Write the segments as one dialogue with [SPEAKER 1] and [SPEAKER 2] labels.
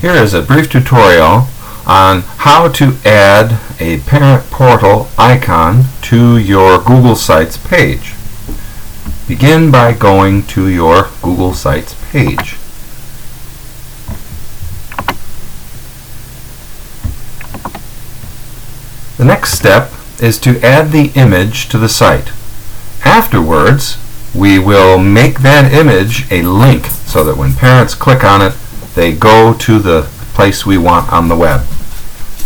[SPEAKER 1] Here is a brief tutorial on how to add a parent portal icon to your Google Sites page. Begin by going to your Google Sites page. The next step is to add the image to the site. Afterwards, we will make that image a link so that when parents click on it, they go to the place we want on the web.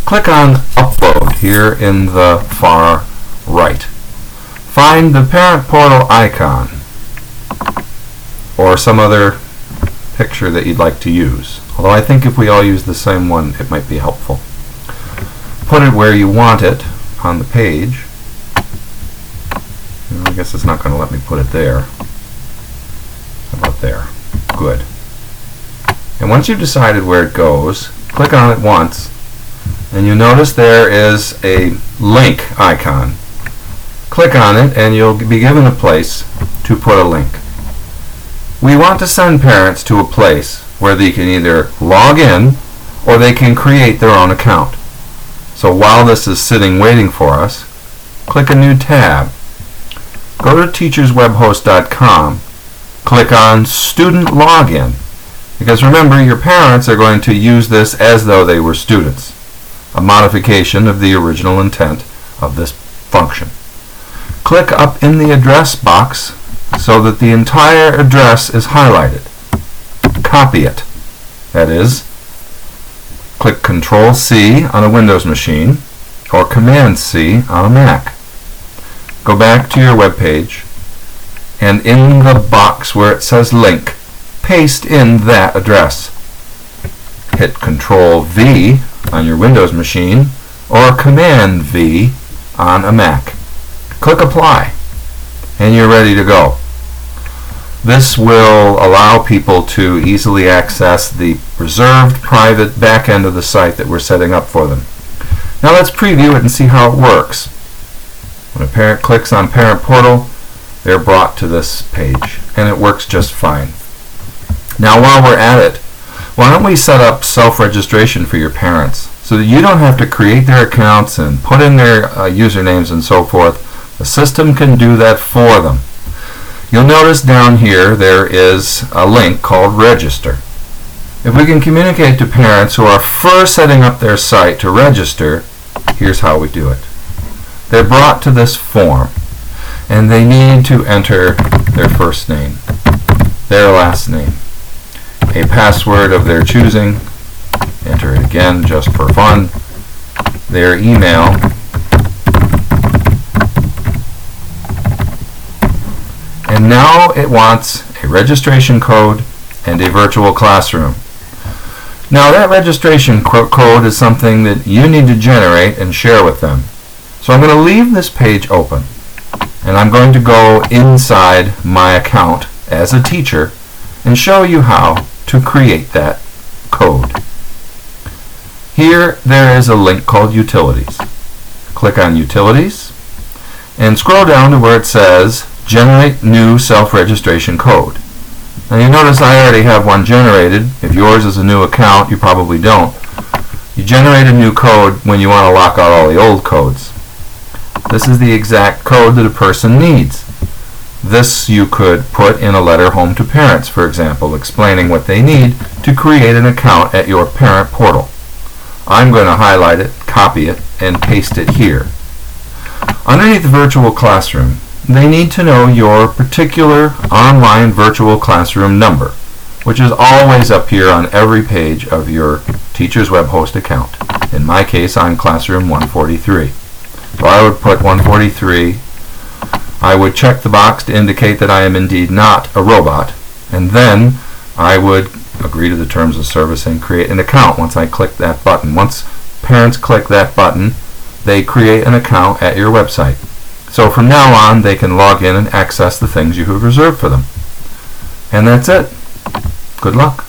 [SPEAKER 1] Click on Upload here in the far right. Find the parent portal icon or some other picture that you'd like to use. Although I think if we all use the same one, it might be helpful. Put it where you want it on the page. I guess it's not going to let me put it there. How about there? Good. And once you've decided where it goes, click on it once, and you'll notice there is a link icon. Click on it and you'll be given a place to put a link. We want to send parents to a place where they can either log in or they can create their own account. So while this is sitting waiting for us, click a new tab. Go to teacherswebhost.com, click on Student Login, because remember, your parents are going to use this as though they were students, a modification of the original intent of this function. Click up in the address box so that the entire address is highlighted. Copy it. That is, click Control-C on a Windows machine or Command-C on a Mac. Go back to your web page, and in the box where it says link, paste in that address. Hit Control-V on your Windows machine or Command-V on a Mac. Click Apply, and you're ready to go. This will allow people to easily access the reserved private back end of the site that we're setting up for them. Now let's preview it and see how it works. When a parent clicks on Parent Portal, they're brought to this page, and it works just fine. Now while we're at it, why don't we set up self-registration for your parents so that you don't have to create their accounts and put in their usernames and so forth. The system can do that for them. You'll notice down here there is a link called Register. If we can communicate to parents who are first setting up their site to register, here's how we do it. They're brought to this form, and they need to enter their first name, their last name, a password of their choosing, enter it again just for fun, their email, and now it wants a registration code and a virtual classroom. Now that registration code is something that you need to generate and share with them. So I'm going to leave this page open, and I'm going to go inside my account as a teacher and show you how to create that code. Here there is a link called Utilities. Click on Utilities and scroll down to where it says Generate New Self-Registration Code. Now you notice I already have one generated. If yours is a new account, you probably don't. You generate a new code when you want to lock out all the old codes. This is the exact code that a person needs. This you could put in a letter home to parents, for example, explaining what they need to create an account at your parent portal. I'm going to highlight it, copy it, and paste it here. Underneath the virtual classroom, they need to know your particular online virtual classroom number, which is always up here on every page of your Teachers Web Host account. In my case, I'm Classroom 143. So I would put 143. I would check the box to indicate that I am indeed not a robot, and then I would agree to the terms of service and create an account once I click that button. Once parents click that button, they create an account at your website. So from now on, they can log in and access the things you have reserved for them. And that's it. Good luck.